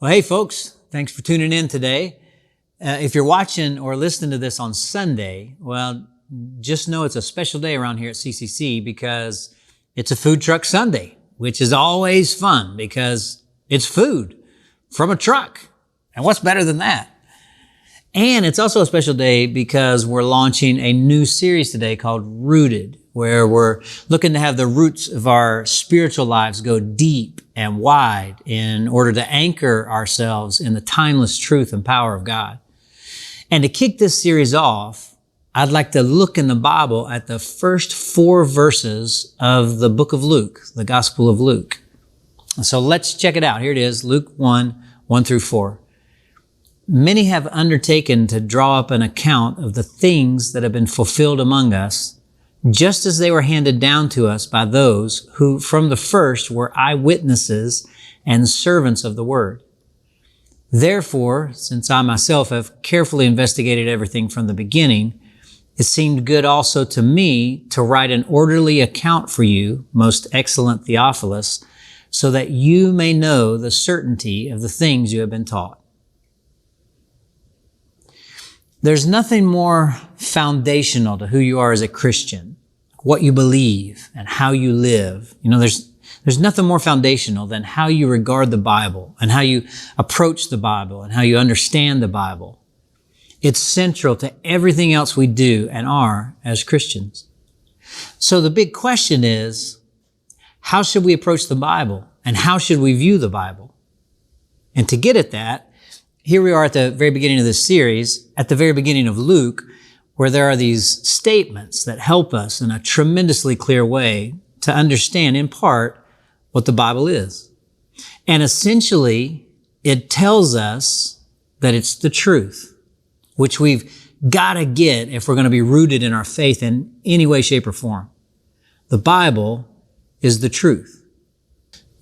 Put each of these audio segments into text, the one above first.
Well, hey folks, thanks for tuning in today. If you're watching or listening to this on Sunday, well, just know it's a special day around here at CCC because it's a food truck Sunday, which is always fun because it's food from a truck. And what's better than that? And it's also a special day because we're launching a new series today called Rooted, where we're looking to have the roots of our spiritual lives go deep and wide in order to anchor ourselves in the timeless truth and power of God. And to kick this series off, I'd like to look in the Bible at the first 4 verses of the book of Luke, the Gospel of Luke. So let's check it out. Here it is, Luke 1 through 4. Many have undertaken to draw up an account of the things that have been fulfilled among us, just as they were handed down to us by those who from the first were eyewitnesses and servants of the word. Therefore, since I myself have carefully investigated everything from the beginning, it seemed good also to me to write an orderly account for you, most excellent Theophilus, so that you may know the certainty of the things you have been taught. There's nothing more foundational to who you are as a Christian, what you believe and how you live. You know, there's nothing more foundational than how you regard the Bible and how you approach the Bible and how you understand the Bible. It's central to everything else we do and are as Christians. So the big question is, how should we approach the Bible and how should we view the Bible? And to get at that, here we are at the very beginning of this series, at the very beginning of Luke, where there are these statements that help us in a tremendously clear way to understand in part what the Bible is. And essentially, it tells us that it's the truth, which we've got to get if we're going to be rooted in our faith in any way, shape, or form. The Bible is the truth.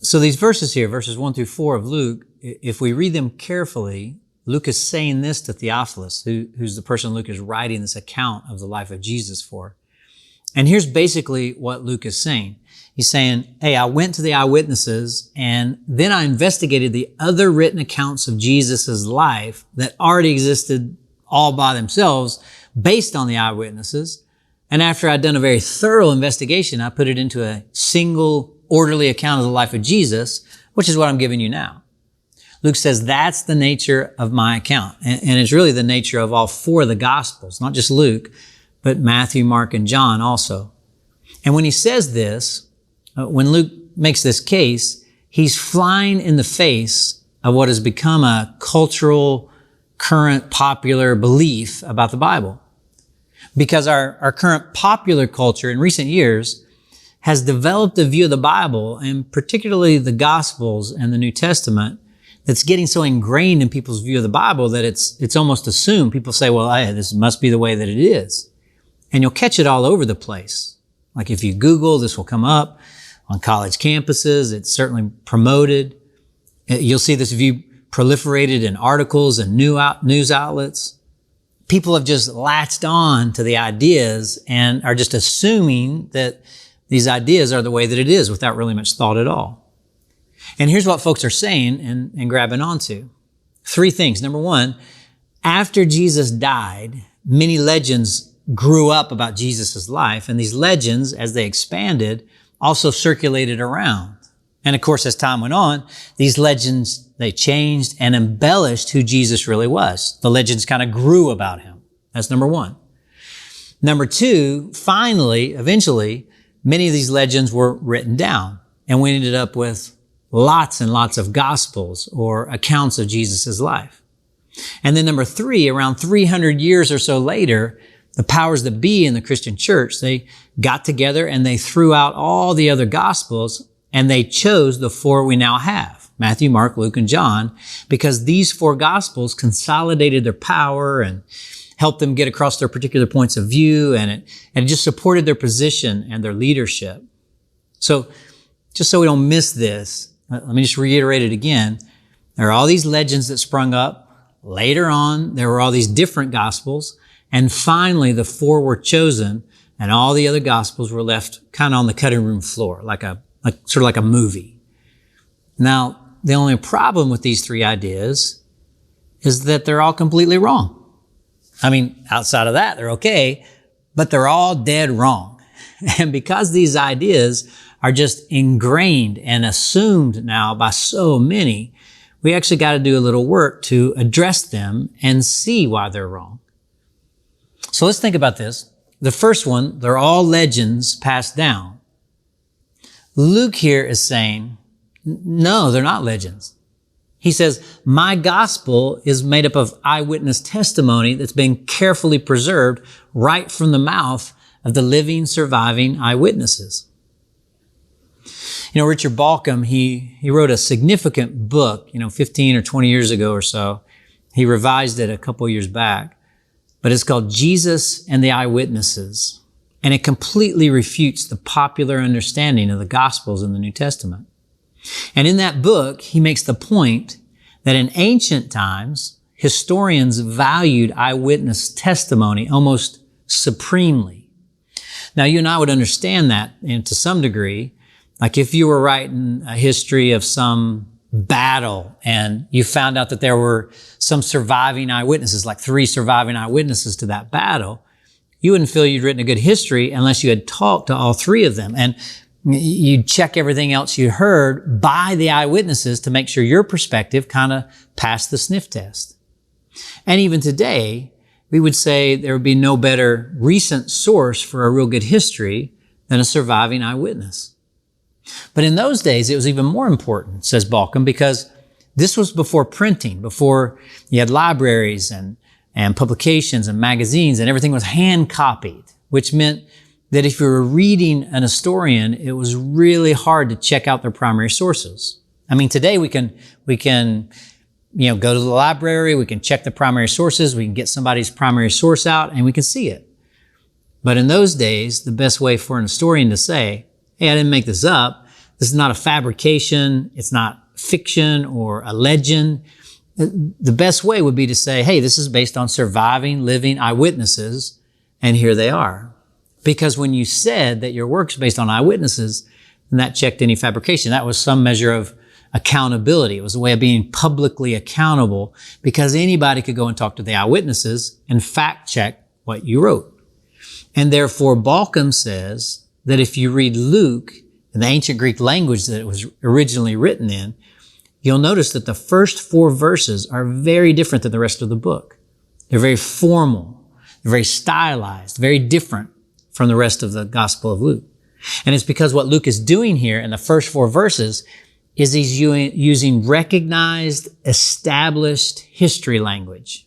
So these verses here, verses 1 through 4 of Luke, if we read them carefully, Luke is saying this to Theophilus, who's the person Luke is writing this account of the life of Jesus for. And here's basically what Luke is saying. He's saying, hey, I went to the eyewitnesses and then I investigated the other written accounts of Jesus' life that already existed all by themselves based on the eyewitnesses. And after I'd done a very thorough investigation, I put it into a single orderly account of the life of Jesus, which is what I'm giving you now. Luke says that's the nature of my account. And it's really the nature of all 4 of the Gospels, not just Luke, but Matthew, Mark, and John also. And when he says this, when Luke makes this case, he's flying in the face of what has become a cultural, current, popular belief about the Bible. Because our current popular culture in recent years has developed a view of the Bible, and particularly the Gospels and the New Testament, that's getting so ingrained in people's view of the Bible that it's almost assumed. People say, well, hey, this must be the way that it is. And you'll catch it all over the place. Like if you Google, this will come up on college campuses. It's certainly promoted. You'll see this view proliferated in articles and news outlets. People have just latched on to the ideas and are just assuming that these ideas are the way that it is without really much thought at all. And here's what folks are saying and grabbing onto. 3 things. Number 1, after Jesus died, many legends grew up about Jesus' life. And these legends, as they expanded, also circulated around. And of course, as time went on, these legends, they changed and embellished who Jesus really was. The legends kind of grew about him. That's number 1. Number 2, finally, eventually, many of these legends were written down. And we ended up with lots and lots of gospels or accounts of Jesus' life. And then number 3, around 300 years or so later, the powers that be in the Christian church, they got together and they threw out all the other gospels and they chose the 4 we now have, Matthew, Mark, Luke, and John, because these 4 gospels consolidated their power and helped them get across their particular points of view, and it just supported their position and their leadership. So just so we don't miss this, let me just reiterate it again. There are all these legends that sprung up. Later on, there were all these different gospels. And finally, the 4 were chosen and all the other gospels were left kind of on the cutting room floor, sort of like a movie. Now, the only problem with these three ideas is that they're all completely wrong. I mean, outside of that, they're okay, but they're all dead wrong. And because these ideas are just ingrained and assumed now by so many, we actually got to do a little work to address them and see why they're wrong. So let's think about this. The first one, they're all legends passed down. Luke here is saying, no, they're not legends. He says, my gospel is made up of eyewitness testimony that's been carefully preserved right from the mouth of the living, surviving eyewitnesses. You know, Richard Balcom, he wrote a significant book, 15 or 20 years ago or so. He revised it a couple years back, but it's called Jesus and the Eyewitnesses. And it completely refutes the popular understanding of the Gospels in the New Testament. And in that book, he makes the point that in ancient times, historians valued eyewitness testimony almost supremely. Now, you and I would understand that, and to some degree, like if you were writing a history of some battle and you found out that there were some surviving eyewitnesses, like 3 surviving eyewitnesses to that battle, you wouldn't feel you'd written a good history unless you had talked to all 3 of them. And you'd check everything else you heard by the eyewitnesses to make sure your perspective kind of passed the sniff test. And even today, we would say there would be no better recent source for a real good history than a surviving eyewitness. But in those days, it was even more important, says Balcom, because this was before printing, before you had libraries and publications and magazines, and everything was hand copied, which meant that if you were reading an historian, it was really hard to check out their primary sources. I mean, today we can go to the library, we can check the primary sources, we can get somebody's primary source out, and we can see it. But in those days, the best way for an historian to say, hey, I didn't make this up. This is not a fabrication. It's not fiction or a legend. The best way would be to say, hey, this is based on surviving, living eyewitnesses, and here they are. Because when you said that your work's based on eyewitnesses, then that checked any fabrication. That was some measure of accountability. It was a way of being publicly accountable because anybody could go and talk to the eyewitnesses and fact check what you wrote. And therefore, Balcom says that if you read Luke in the ancient Greek language that it was originally written in, you'll notice that the first 4 verses are very different than the rest of the book. They're very formal, they're very stylized, very different from the rest of the Gospel of Luke. And it's because what Luke is doing here in the first 4 verses is he's using recognized, established history language.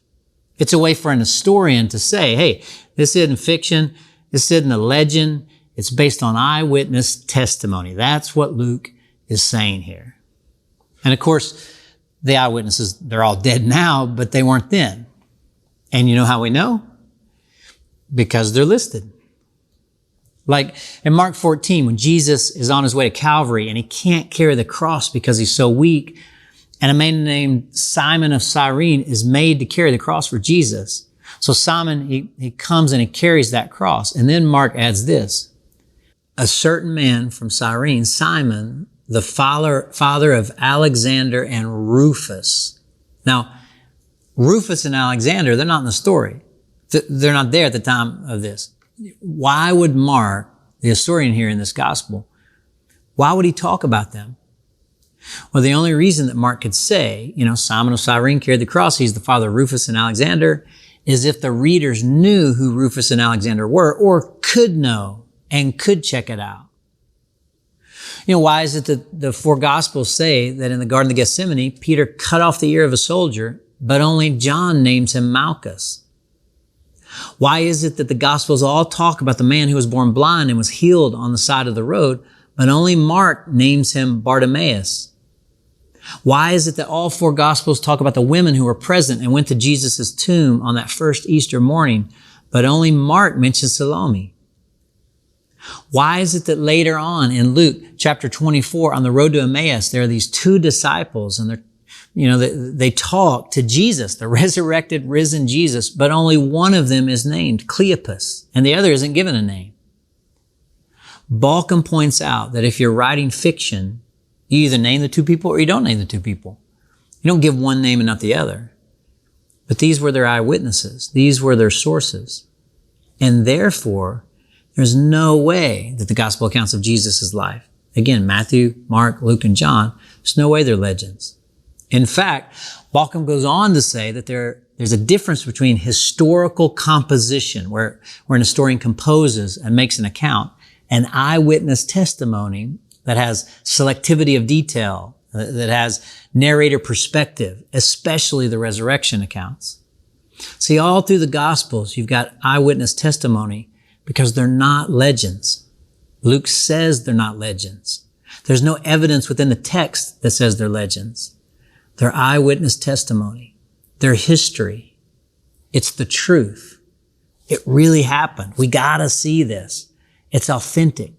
It's a way for an historian to say, hey, this isn't fiction, this isn't a legend, it's based on eyewitness testimony. That's what Luke is saying here. And of course, the eyewitnesses, they're all dead now, but they weren't then. And you know how we know? Because they're listed. Like in Mark 14, when Jesus is on his way to Calvary and he can't carry the cross because he's so weak, and a man named Simon of Cyrene is made to carry the cross for Jesus. So Simon, he comes and he carries that cross. And then Mark adds this. A certain man from Cyrene, Simon, the father of Alexander and Rufus. Now, Rufus and Alexander, they're not in the story. They're not there at the time of this. Why would Mark, the historian here in this gospel, why would he talk about them? Well, the only reason that Mark could say, Simon of Cyrene carried the cross, he's the father of Rufus and Alexander, is if the readers knew who Rufus and Alexander were or could know and could check it out. Why is it that the 4 Gospels say that in the Garden of Gethsemane, Peter cut off the ear of a soldier, but only John names him Malchus? Why is it that the Gospels all talk about the man who was born blind and was healed on the side of the road, but only Mark names him Bartimaeus? Why is it that all 4 Gospels talk about the women who were present and went to Jesus' tomb on that first Easter morning, but only Mark mentions Salome? Why is it that later on in Luke chapter 24 on the road to Emmaus, there are these 2 disciples and they talk to Jesus, the resurrected, risen Jesus, but only one of them is named Cleopas and the other isn't given a name? Balcom points out that if you're writing fiction, You either name the two people or you don't name the two people. You don't give one name and not the other. But these were their eyewitnesses. These were their sources. And therefore, there's no way that the gospel accounts of Jesus' life, again, Matthew, Mark, Luke, and John, there's no way they're legends. In fact, Bauckham goes on to say that there's a difference between historical composition, where an historian composes and makes an account, and eyewitness testimony that has selectivity of detail, that has narrator perspective, especially the resurrection accounts. See, all through the Gospels, you've got eyewitness testimony because they're not legends. Luke says they're not legends. There's no evidence within the text that says they're legends. They're eyewitness testimony. They're history. It's the truth. It really happened. We gotta see this. It's authentic.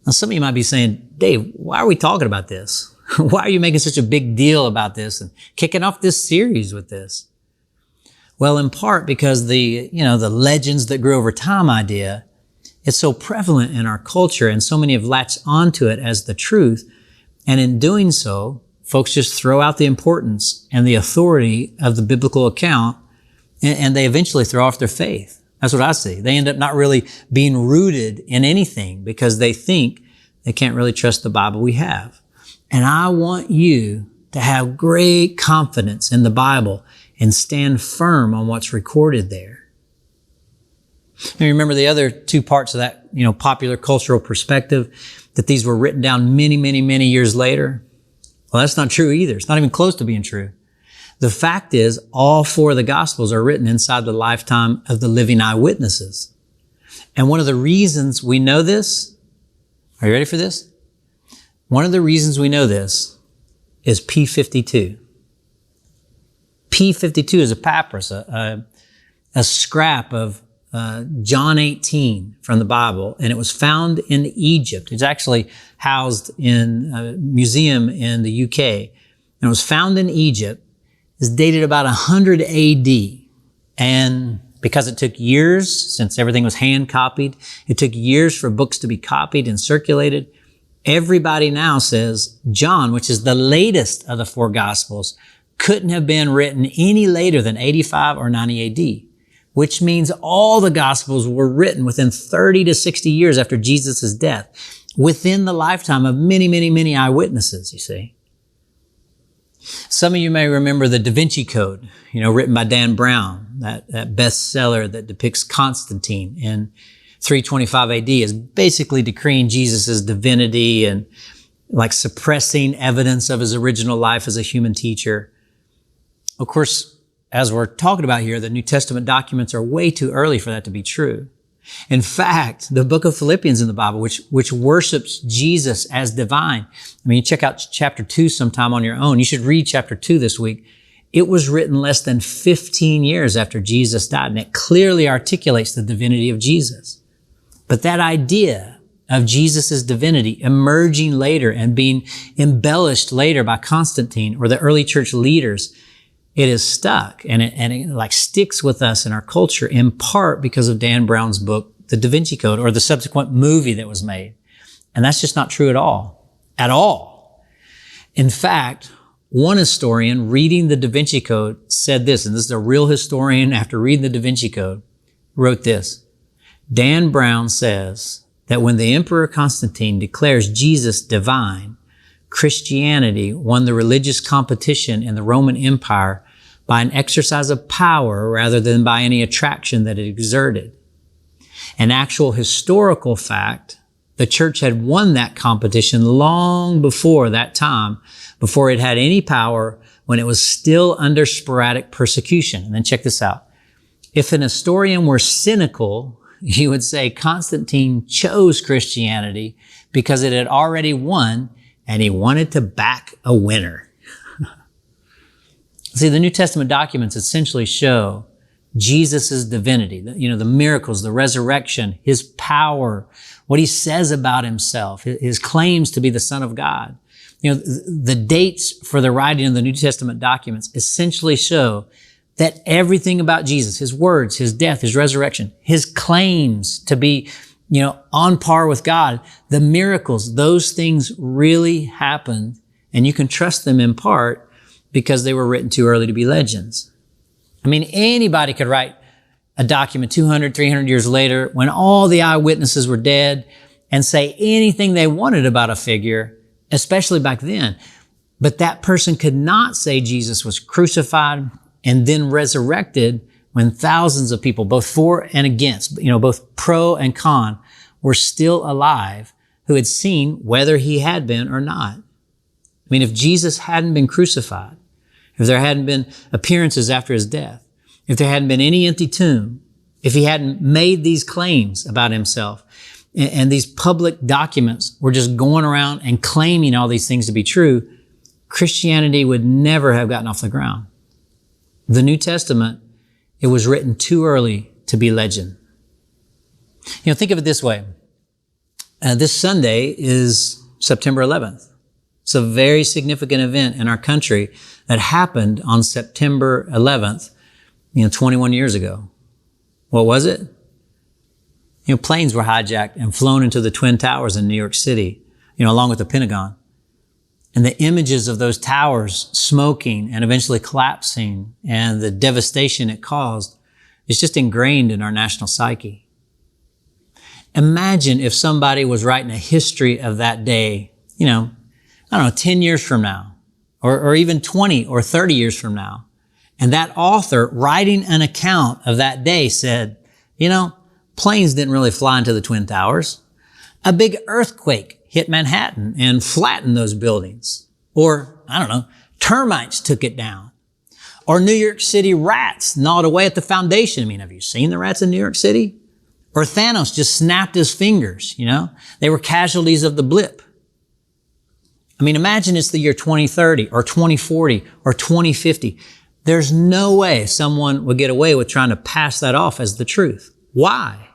Now, some of you might be saying, Dave, why are we talking about this? Why are you making such a big deal about this and kicking off this series with this? Well, in part because the legends that grew over time idea, it's so prevalent in our culture and so many have latched onto it as the truth. And in doing so, folks just throw out the importance and the authority of the biblical account and they eventually throw off their faith. That's what I see. They end up not really being rooted in anything because they think they can't really trust the Bible we have. And I want you to have great confidence in the Bible and stand firm on what's recorded there. Now, remember the other two parts of that, popular cultural perspective, that these were written down many, many, many years later? Well, that's not true either. It's not even close to being true. The fact is, all four of the Gospels are written inside the lifetime of the living eyewitnesses. And one of the reasons we know this, are you ready for this? One of the reasons we know this is P52. P52 is a papyrus, a scrap of John 18 from the Bible, and it was found in Egypt. It's actually housed in a museum in the UK. And it was found in Egypt. It's dated about 100 AD. And because it took years, since everything was hand copied, it took years for books to be copied and circulated. Everybody now says John, which is the latest of the four Gospels, couldn't have been written any later than 85 or 90 AD, which means all the Gospels were written within 30 to 60 years after Jesus' death, within the lifetime of many, many, many eyewitnesses, you see. Some of you may remember the Da Vinci Code, written by Dan Brown, that bestseller that depicts Constantine in 325 AD is basically decreeing Jesus' divinity and like suppressing evidence of his original life as a human teacher. Of course, as we're talking about here, the New Testament documents are way too early for that to be true. In fact, the book of Philippians in the Bible, which worships Jesus as divine. I mean, you check out chapter 2 sometime on your own. You should read chapter 2 this week. It was written less than 15 years after Jesus died, and it clearly articulates the divinity of Jesus. But that idea of Jesus' divinity emerging later and being embellished later by Constantine or the early church leaders, it is stuck and it like sticks with us in our culture in part because of Dan Brown's book, The Da Vinci Code, or the subsequent movie that was made. And that's just not true at all. At all. In fact, one historian reading the Da Vinci Code said this, and this is a real historian after reading the Da Vinci Code, wrote this. Dan Brown says that when the Emperor Constantine declares Jesus divine, Christianity won the religious competition in the Roman Empire by an exercise of power rather than by any attraction that it exerted. An actual historical fact, the church had won that competition long before that time, before it had any power, when it was still under sporadic persecution. And then check this out. If an historian were cynical, he would say Constantine chose Christianity because it had already won and he wanted to back a winner. See, the New Testament documents essentially show Jesus' divinity, the miracles, the resurrection, his power, what he says about himself, his claims to be the Son of God. The dates for the writing of the New Testament documents essentially show that everything about Jesus, his words, his death, his resurrection, his claims to be on par with God. The miracles, those things really happened, and you can trust them in part because they were written too early to be legends. I mean, anybody could write a document 200, 300 years later when all the eyewitnesses were dead and say anything they wanted about a figure, especially back then. But that person could not say Jesus was crucified and then resurrected when thousands of people, both for and against, both pro and con, were still alive who had seen whether he had been or not. I mean, if Jesus hadn't been crucified, if there hadn't been appearances after his death, if there hadn't been any empty tomb, if he hadn't made these claims about himself, and these public documents were just going around and claiming all these things to be true, Christianity would never have gotten off the ground. The New Testament, it was written too early to be legend. Think of it this way. This Sunday is September 11th. It's a very significant event in our country that happened on September 11th, 21 years ago. What was it? Planes were hijacked and flown into the Twin Towers in New York City, along with the Pentagon. And the images of those towers smoking and eventually collapsing and the devastation it caused is just ingrained in our national psyche. Imagine if somebody was writing a history of that day, 10 years from now, or even 20 or 30 years from now. And that author writing an account of that day said, planes didn't really fly into the Twin Towers. A big earthquake hit Manhattan and flattened those buildings. Or, termites took it down. Or New York City rats gnawed away at the foundation. I mean, have you seen the rats in New York City? Or Thanos just snapped his fingers, They were casualties of the blip. I mean, imagine it's the year 2030 or 2040 or 2050. There's no way someone would get away with trying to pass that off as the truth. Why?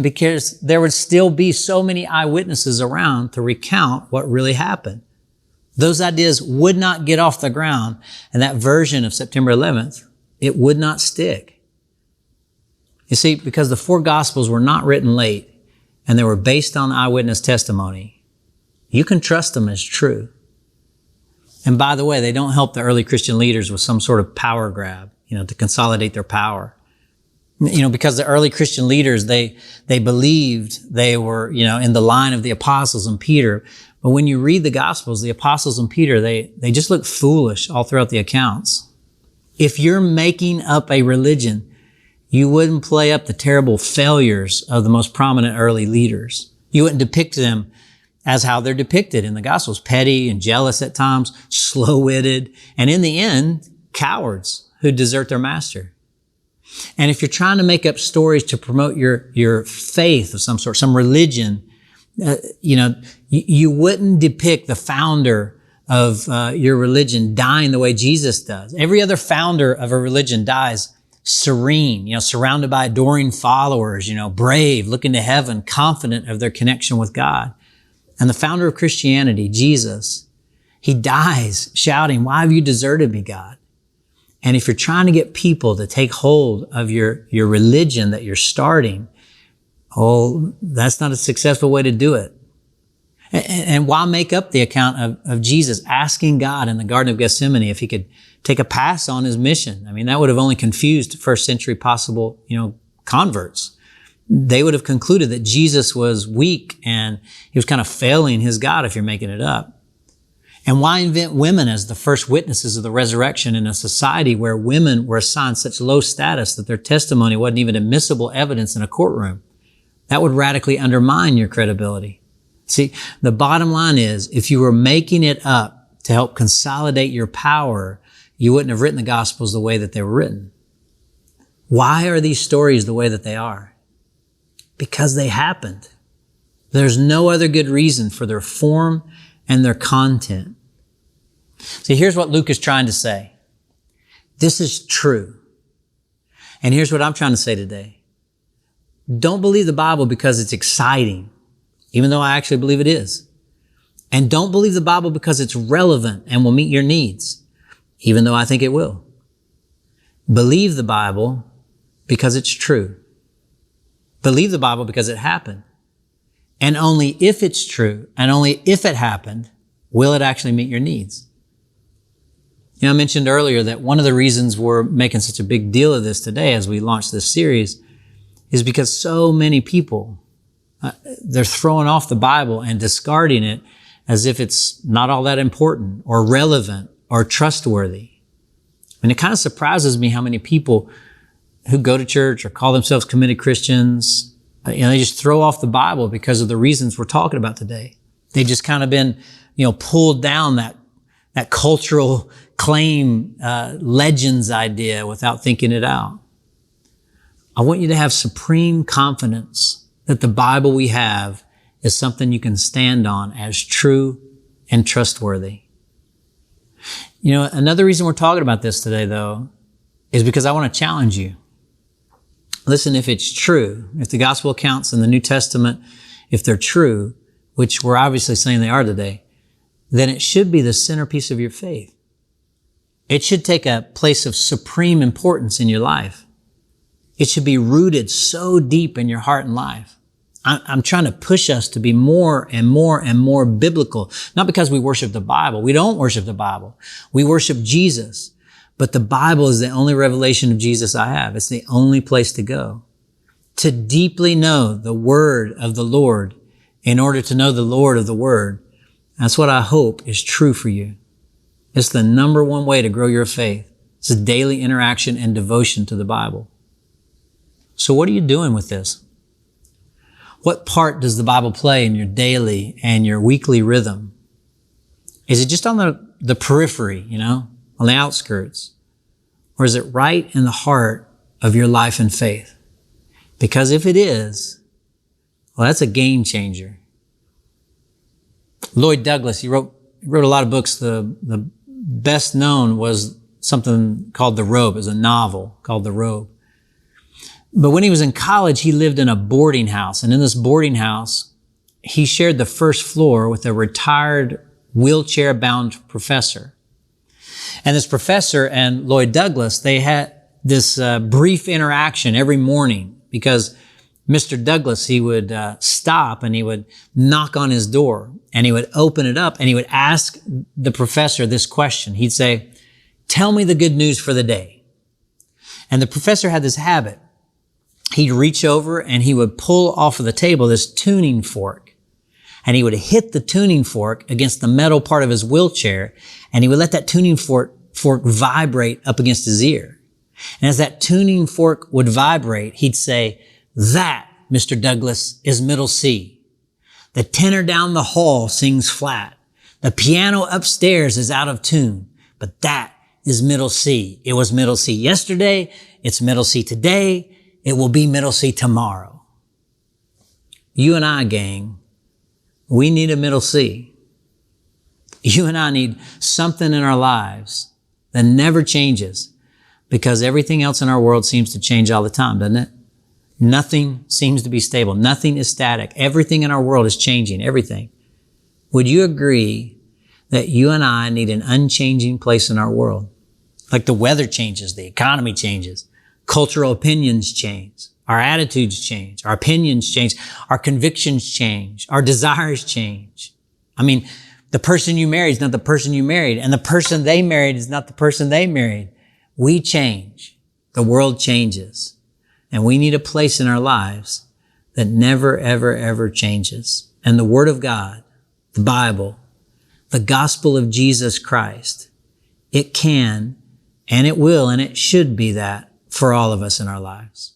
Because there would still be so many eyewitnesses around to recount what really happened. Those ideas would not get off the ground, and that version of September 11th, it would not stick. You see, because the four Gospels were not written late, and they were based on eyewitness testimony, you can trust them as true. And by the way, they don't help the early Christian leaders with some sort of power grab, to consolidate their power. Because the early Christian leaders, they believed they were, in the line of the apostles and Peter. But when you read the Gospels, the apostles and Peter, they just look foolish all throughout the accounts. If you're making up a religion, you wouldn't play up the terrible failures of the most prominent early leaders. You wouldn't depict them as how they're depicted in the Gospels, petty and jealous at times, slow-witted, and in the end, cowards who desert their master. And if you're trying to make up stories to promote your faith of some sort, some religion, you wouldn't depict the founder of your religion dying the way Jesus does. Every other founder of a religion dies serene, surrounded by adoring followers, brave, looking to heaven, confident of their connection with God. And the founder of Christianity, Jesus, he dies shouting, "Why have you deserted me, God?" And if you're trying to get people to take hold of your religion that you're starting, that's not a successful way to do it. And why make up the account of Jesus asking God in the Garden of Gethsemane if he could take a pass on his mission? I mean, that would have only confused first century possible, converts. They would have concluded that Jesus was weak and he was kind of failing his God if you're making it up. And why invent women as the first witnesses of the resurrection in a society where women were assigned such low status that their testimony wasn't even admissible evidence in a courtroom? That would radically undermine your credibility. See, the bottom line is, if you were making it up to help consolidate your power, you wouldn't have written the Gospels the way that they were written. Why are these stories the way that they are? Because they happened. There's no other good reason for their form and their content. See, here's what Luke is trying to say. This is true. And here's what I'm trying to say today. Don't believe the Bible because it's exciting, even though I actually believe it is. And don't believe the Bible because it's relevant and will meet your needs, even though I think it will. Believe the Bible because it's true. Believe the Bible because it happened. And only if it's true, and only if it happened, will it actually meet your needs. You know, I mentioned earlier that one of the reasons we're making such a big deal of this today as we launch this series is because so many people, they're throwing off the Bible and discarding it as if it's not all that important or relevant or trustworthy. And it kind of surprises me how many people who go to church or call themselves committed Christians, they just throw off the Bible because of the reasons we're talking about today. They've just kind of been, pulled down that cultural claim, legends idea without thinking it out. I want you to have supreme confidence that the Bible we have is something you can stand on as true and trustworthy. Another reason we're talking about this today, though, is because I want to challenge you. Listen, if it's true, if the gospel accounts in the New Testament, if they're true, which we're obviously saying they are today, then it should be the centerpiece of your faith. It should take a place of supreme importance in your life. It should be rooted so deep in your heart and life. I'm trying to push us to be more and more and more biblical, not because we worship the Bible. We don't worship the Bible. We worship Jesus. But the Bible is the only revelation of Jesus I have. It's the only place to go. To deeply know the word of the Lord in order to know the Lord of the word. That's what I hope is true for you. It's the number one way to grow your faith. It's a daily interaction and devotion to the Bible. So what are you doing with this? What part does the Bible play in your daily and your weekly rhythm? Is it just on the periphery, on the outskirts? Or is it right in the heart of your life and faith? Because if it is, well, that's a game changer. Lloyd Douglas, he wrote a lot of books. The best known was something called The Robe. It was a novel called The Robe. But when he was in college, he lived in a boarding house. And in this boarding house, he shared the first floor with a retired wheelchair-bound professor. And this professor and Lloyd Douglas, they had this brief interaction every morning because Mr. Douglas, he would stop and he would knock on his door and he would open it up and he would ask the professor this question. He'd say, "Tell me the good news for the day." And the professor had this habit. He'd reach over and he would pull off of the table this tuning fork. And he would hit the tuning fork against the metal part of his wheelchair, and he would let that tuning fork vibrate up against his ear. And as that tuning fork would vibrate, he'd say, "That, Mr. Douglas, is middle C. The tenor down the hall sings flat. The piano upstairs is out of tune, but that is middle C. It was middle C yesterday. It's middle C today. It will be middle C tomorrow." You and I, gang, we need a middle C. You and I need something in our lives that never changes because everything else in our world seems to change all the time, doesn't it? Nothing seems to be stable. Nothing is static. Everything in our world is changing, everything. Would you agree that you and I need an unchanging place in our world? Like the weather changes, the economy changes, cultural opinions change. Our attitudes change. Our opinions change. Our convictions change. Our desires change. The person you married is not the person you married, and the person they married is not the person they married. We change. The world changes. And we need a place in our lives that never, ever, ever changes. And the Word of God, the Bible, the gospel of Jesus Christ, it can, and it will, and it should be that for all of us in our lives.